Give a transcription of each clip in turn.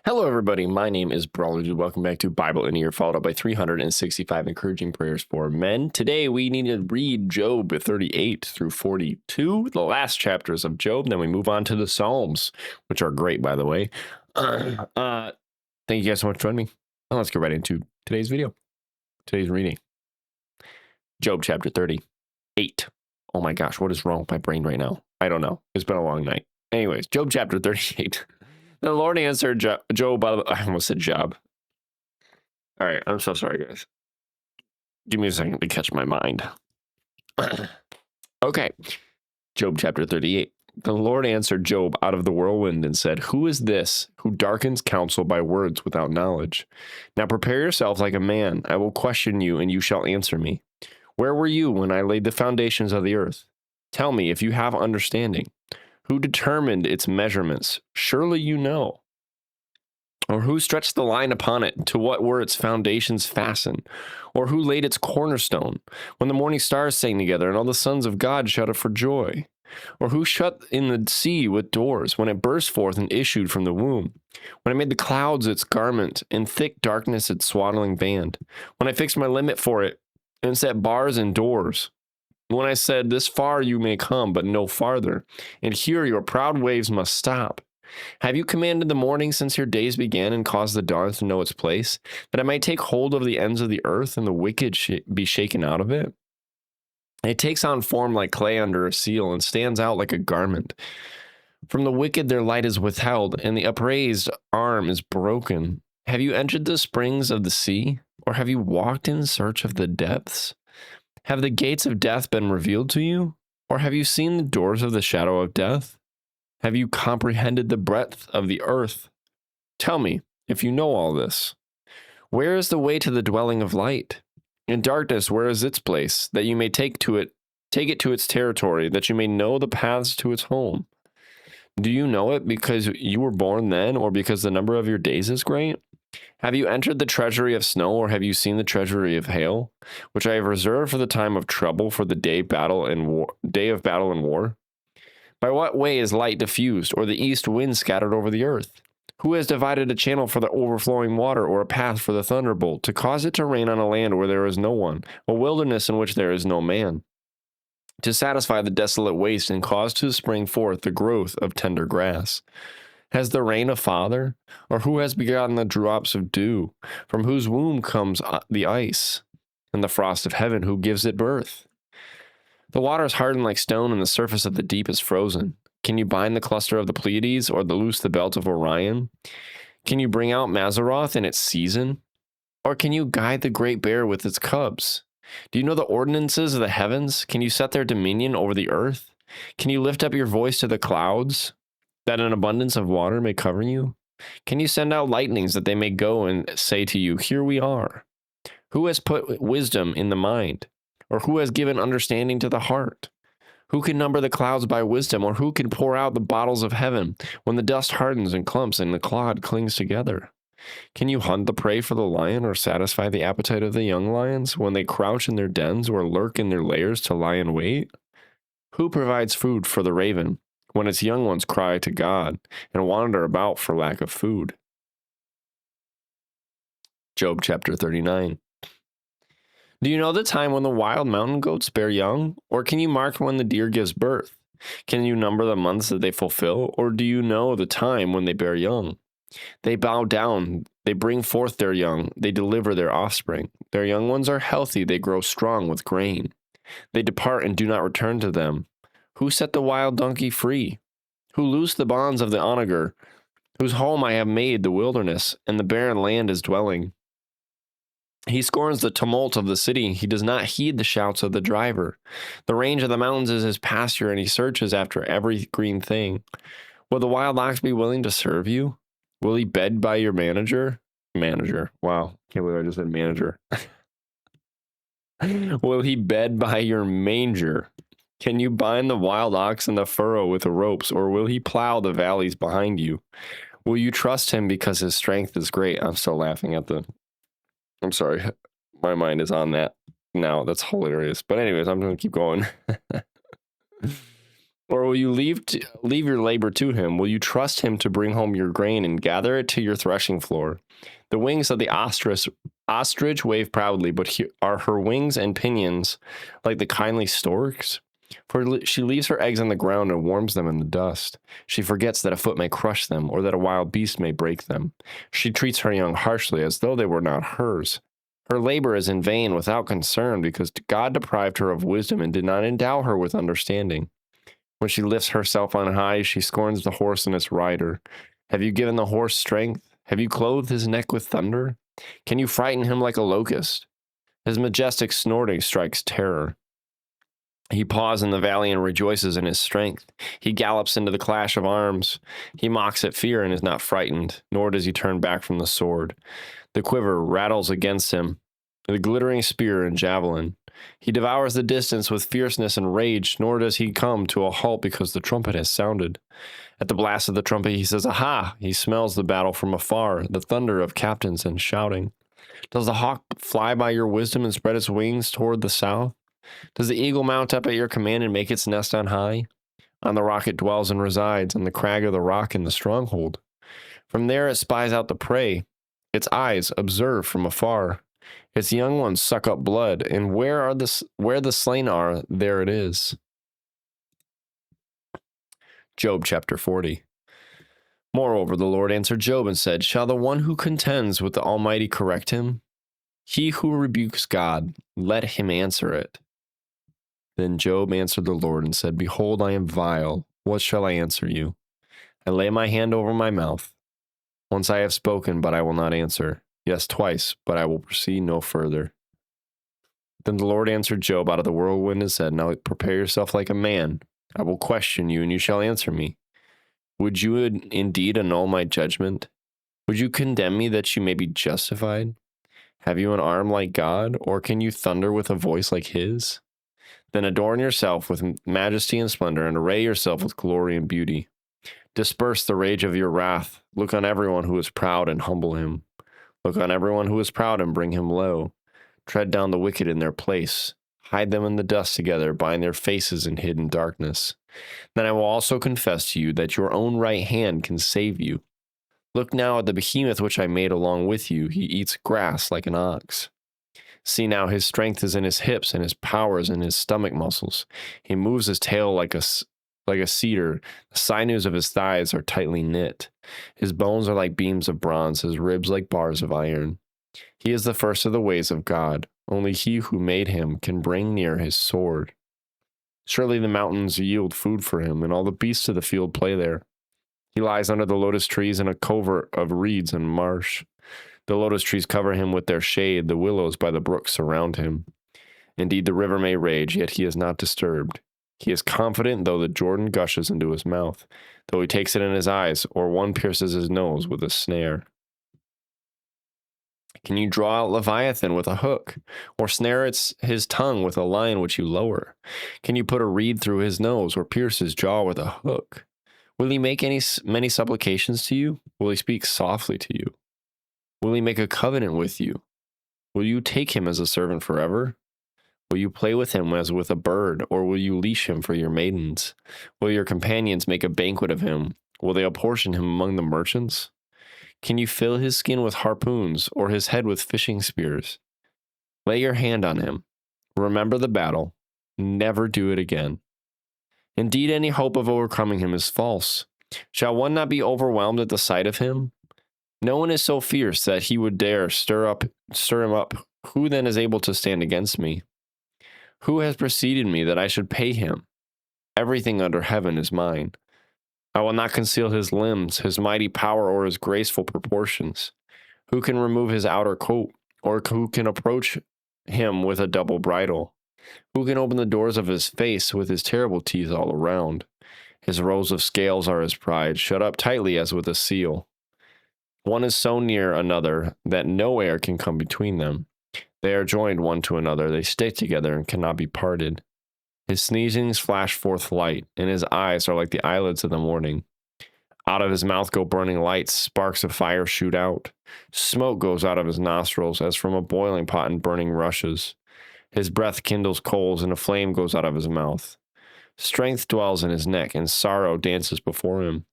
Hello, everybody. My name is BrawlerDood. Welcome back to Bible in a Year, followed up by 365 encouraging prayers for men. Today, we need to read Job 38 through 42, the last chapters of Job. Then we move on to the Psalms, which are great, by the way. Thank you guys so much for joining me. Now let's get right into today's video, today's reading. Job chapter 38. Oh my gosh, what is wrong with my brain right now? I don't know. It's been a long night. Anyways, Job chapter 38. The Lord answered Job out of I almost said Job. All right, I'm so sorry, guys. Give me a second to catch my mind. Okay, Job chapter 38. The Lord answered Job out of the whirlwind and said, "Who is this who darkens counsel by words without knowledge? Now prepare yourself like a man. I will question you, and you shall answer me. Where were you when I laid the foundations of the earth? Tell me if you have understanding. Who determined its measurements? Surely you know. Or who stretched the line upon it? To what were its foundations fastened? Or who laid its cornerstone? When the morning stars sang together and all the sons of God shouted for joy? Or who shut in the sea with doors when it burst forth and issued from the womb? When I made the clouds its garment and thick darkness its swaddling band? When I fixed my limit for it and set bars and doors? When I said, this far you may come, but no farther, and here your proud waves must stop. Have you commanded the morning since your days began, and caused the dawn to know its place, that I might take hold of the ends of the earth, and the wicked be shaken out of it? It takes on form like clay under a seal, and stands out like a garment. From the wicked their light is withheld, and the upraised arm is broken. Have you entered the springs of the sea, or have you walked in search of the depths? Have the gates of death been revealed to you? Or have you seen the doors of the shadow of death? Have you comprehended the breadth of the earth? Tell me, if you know all this. Where is the way to the dwelling of light? In darkness, where is its place, that you may take it to its territory, that you may know the paths to its home? Do you know it because you were born then, or because the number of your days is great? Have you entered the treasury of snow, or have you seen the treasury of hail, which I have reserved for the time of trouble, for the day of battle and war? By what way is light diffused, or the east wind scattered over the earth? Who has divided a channel for the overflowing water, or a path for the thunderbolt, to cause it to rain on a land where there is no one, a wilderness in which there is no man? To satisfy the desolate waste, and cause to spring forth the growth of tender grass? Has the rain a father? Or who has begotten the drops of dew? From whose womb comes the ice? And the frost of heaven, who gives it birth? The water is hardened like stone, and the surface of the deep is frozen. Can you bind the cluster of the Pleiades, or loose the belt of Orion? Can you bring out Mazzaroth in its season? Or can you guide the great bear with its cubs? Do you know the ordinances of the heavens? Can you set their dominion over the earth? Can you lift up your voice to the clouds, that an abundance of water may cover you? Can you send out lightnings, that they may go and say to you, here we are? Who has put wisdom in the mind? Or who has given understanding to the heart? Who can number the clouds by wisdom? Or who can pour out the bottles of heaven, when the dust hardens and clumps and the clod clings together? Can you hunt the prey for the lion, or satisfy the appetite of the young lions, when they crouch in their dens, or lurk in their lairs to lie in wait? Who provides food for the raven, when its young ones cry to God, and wander about for lack of food? Job chapter 39. Do you know the time when the wild mountain goats bear young? Or can you mark when the deer gives birth? Can you number the months that they fulfill? Or do you know the time when they bear young? They bow down, they bring forth their young, they deliver their offspring. Their young ones are healthy, they grow strong with grain. They depart and do not return to them. Who set the wild donkey free? Who loosed the bonds of the onager? Whose home I have made the wilderness, and the barren land his dwelling? He scorns the tumult of the city. He does not heed the shouts of the driver. The range of the mountains is his pasture, and he searches after every green thing. Will the wild ox be willing to serve you? Will he bed by your manager? Wow. Can't believe I just said manager. Will he bed by your manger? Can you bind the wild ox in the furrow with ropes, or will he plow the valleys behind you? Will you trust him because his strength is great? I'm still laughing at I'm sorry. My mind is on that now. That's hilarious. But anyways, I'm going to keep going. Or will you leave your labor to him? Will you trust him to bring home your grain and gather it to your threshing floor? The wings of the ostrich wave proudly, but are her wings and pinions like the kindly storks? For she leaves her eggs on the ground and warms them in the dust. She forgets that a foot may crush them, or that a wild beast may break them. She treats her young harshly, as though they were not hers. Her labor is in vain without concern, because God deprived her of wisdom and did not endow her with understanding. When she lifts herself on high, she scorns the horse and its rider. Have you given the horse strength? Have you clothed his neck with thunder? Can you frighten him like a locust? His majestic snorting strikes terror. He paws in the valley and rejoices in his strength. He gallops into the clash of arms. He mocks at fear and is not frightened, nor does he turn back from the sword. The quiver rattles against him, the glittering spear and javelin. He devours the distance with fierceness and rage, nor does he come to a halt because the trumpet has sounded. At the blast of the trumpet he says, "Aha!" He smells the battle from afar, the thunder of captains and shouting. Does the hawk fly by your wisdom and spread its wings toward the south? Does the eagle mount up at your command and make its nest on high? On the rock it dwells and resides, on the crag of the rock in the stronghold. From there it spies out the prey. Its eyes observe from afar. Its young ones suck up blood, and where the slain are, there it is. Job chapter 40. Moreover, the Lord answered Job and said, "Shall the one who contends with the Almighty correct him? He who rebukes God, let him answer it." Then Job answered the Lord and said, "Behold, I am vile. What shall I answer you? I lay my hand over my mouth. Once I have spoken, but I will not answer. Yes, twice, but I will proceed no further." Then the Lord answered Job out of the whirlwind and said, "Now prepare yourself like a man. I will question you, and you shall answer me. Would you indeed annul my judgment? Would you condemn me that you may be justified? Have you an arm like God, or can you thunder with a voice like his? Then adorn yourself with majesty and splendor, and array yourself with glory and beauty. Disperse the rage of your wrath. Look on everyone who is proud and humble him. Look on everyone who is proud and bring him low. Tread down the wicked in their place. Hide them in the dust together, bind their faces in hidden darkness. Then I will also confess to you that your own right hand can save you. Look now at the behemoth which I made along with you. He eats grass like an ox. See now, his strength is in his hips, and his power is in his stomach muscles. He moves his tail like a cedar. The sinews of his thighs are tightly knit. His bones are like beams of bronze, his ribs like bars of iron. He is the first of the ways of God. Only he who made him can bring near his sword. Surely the mountains yield food for him, and all the beasts of the field play there. He lies under the lotus trees in a covert of reeds and marsh. The lotus trees cover him with their shade, the willows by the brook surround him. Indeed, the river may rage, yet he is not disturbed. He is confident, though the Jordan gushes into his mouth, though he takes it in his eyes, or one pierces his nose with a snare. Can you draw out Leviathan with a hook, or snare his tongue with a line which you lower? Can you put a reed through his nose, or pierce his jaw with a hook? Will he make many supplications to you? Will he speak softly to you? Will he make a covenant with you? Will you take him as a servant forever? Will you play with him as with a bird, or will you leash him for your maidens? Will your companions make a banquet of him? Will they apportion him among the merchants? Can you fill his skin with harpoons, or his head with fishing spears? Lay your hand on him. Remember the battle. Never do it again. Indeed, any hope of overcoming him is false. Shall one not be overwhelmed at the sight of him? No one is so fierce that he would dare stir him up. Who then is able to stand against me? Who has preceded me that I should pay him? Everything under heaven is mine. I will not conceal his limbs, his mighty power, or his graceful proportions. Who can remove his outer coat, or who can approach him with a double bridle? Who can open the doors of his face with his terrible teeth all around? His rows of scales are his pride, shut up tightly as with a seal. One is so near another that no air can come between them. They are joined one to another, they stick together and cannot be parted. His sneezings flash forth light, and his eyes are like the eyelids of the morning. Out of his mouth go burning lights, sparks of fire shoot out. Smoke goes out of his nostrils as from a boiling pot and burning rushes. His breath kindles coals, and a flame goes out of his mouth. Strength dwells in his neck, and sorrow dances before him.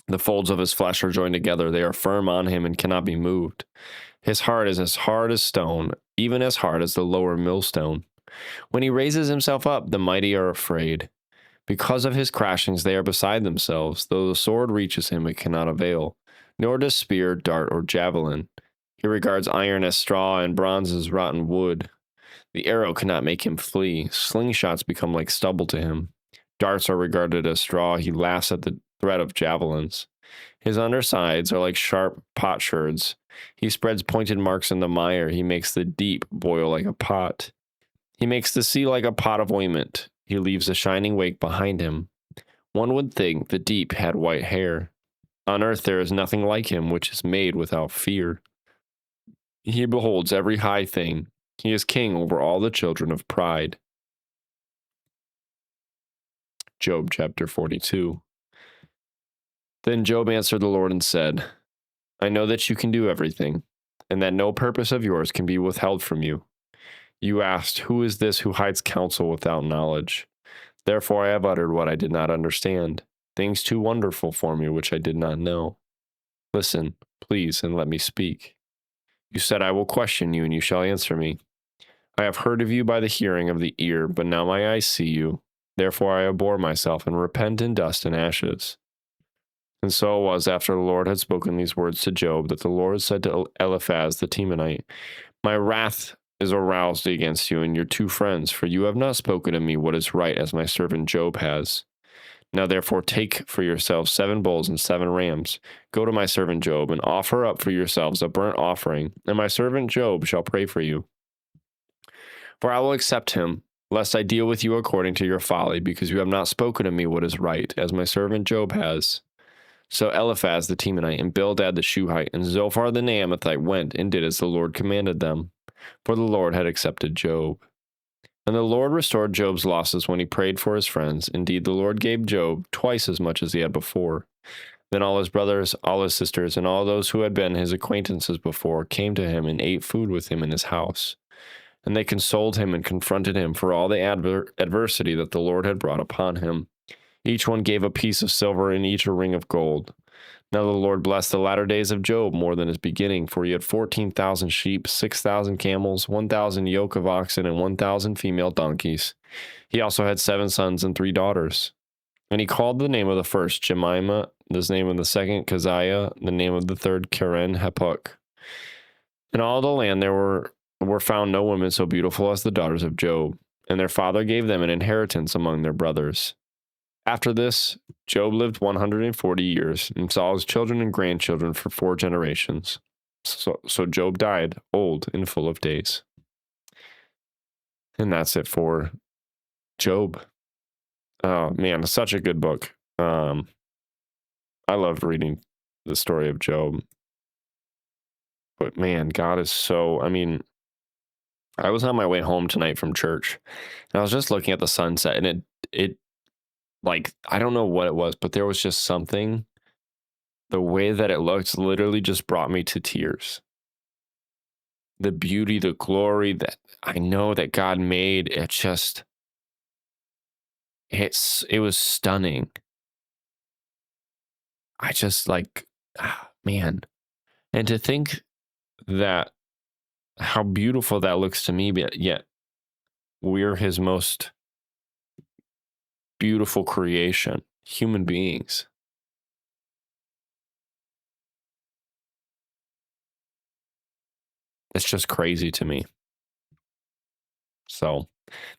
The folds of his flesh are joined together. They are firm on him and cannot be moved. His heart is as hard as stone, even as hard as the lower millstone. When he raises himself up, the mighty are afraid. Because of his crashings, they are beside themselves. Though the sword reaches him, it cannot avail, nor does spear, dart, or javelin. He regards iron as straw and bronze as rotten wood. The arrow cannot make him flee. Slingshots become like stubble to him. Darts are regarded as straw. He laughs at the threat of javelins. His undersides are like sharp potsherds. He spreads pointed marks in the mire. He makes the deep boil like a pot. He makes the sea like a pot of ointment. He leaves a shining wake behind him. One would think the deep had white hair. On earth there is nothing like him which is made without fear. He beholds every high thing. He is king over all the children of pride. Job chapter 42. Then Job answered the Lord and said, I know that you can do everything, and that no purpose of yours can be withheld from you. You asked, who is this who hides counsel without knowledge? Therefore I have uttered what I did not understand, things too wonderful for me which I did not know. Listen, please, and let me speak. You said, I will question you, and you shall answer me. I have heard of you by the hearing of the ear, but now my eyes see you. Therefore I abhor myself, and repent in dust and ashes. And so it was, after the Lord had spoken these words to Job, that the Lord said to Eliphaz the Temanite, My wrath is aroused against you and your two friends, for you have not spoken to me what is right as my servant Job has. Now therefore take for yourselves 7 bulls and 7 rams. Go to my servant Job, and offer up for yourselves a burnt offering, and my servant Job shall pray for you. For I will accept him, lest I deal with you according to your folly, because you have not spoken to me what is right, as my servant Job has. So Eliphaz the Temanite, and Bildad the Shuhite, and Zophar the Naamathite went and did as the Lord commanded them, for the Lord had accepted Job. And the Lord restored Job's losses when he prayed for his friends. Indeed, the Lord gave Job twice as much as he had before. Then all his brothers, all his sisters, and all those who had been his acquaintances before came to him and ate food with him in his house. And they consoled him and confronted him for all the adversity that the Lord had brought upon him. Each one gave a piece of silver and each a ring of gold. Now the Lord blessed the latter days of Job more than his beginning, for he had 14,000 sheep, 6,000 camels, 1,000 yoke of oxen, and 1,000 female donkeys. He also had 7 sons and 3 daughters. And he called the name of the first Jemima, the name of the second Keziah, the name of the third Keren Hapuk. In all the land there were found no women so beautiful as the daughters of Job, and their father gave them an inheritance among their brothers. After this, Job lived 140 years and saw his children and grandchildren for 4 generations. So Job died old and full of days. And that's it for Job. Oh man, it's such a good book. I loved reading the story of Job. But man, God is so, I was on my way home tonight from church, and I was just looking at the sunset, and it like, I don't know what it was, but there was just something, the way that it looked literally just brought me to tears. The beauty, the glory that I know that God made, it was stunning. I just man. And to think that how beautiful that looks to me, but yet we're his most beautiful creation, human beings. It's just crazy to me. So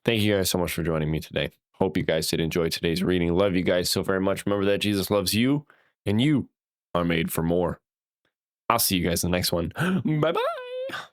thank you guys so much for joining me today. Hope you guys did enjoy today's reading. Love you guys so very much. Remember that Jesus loves you, and you are made for more. I'll see you guys in the next one. Bye-bye.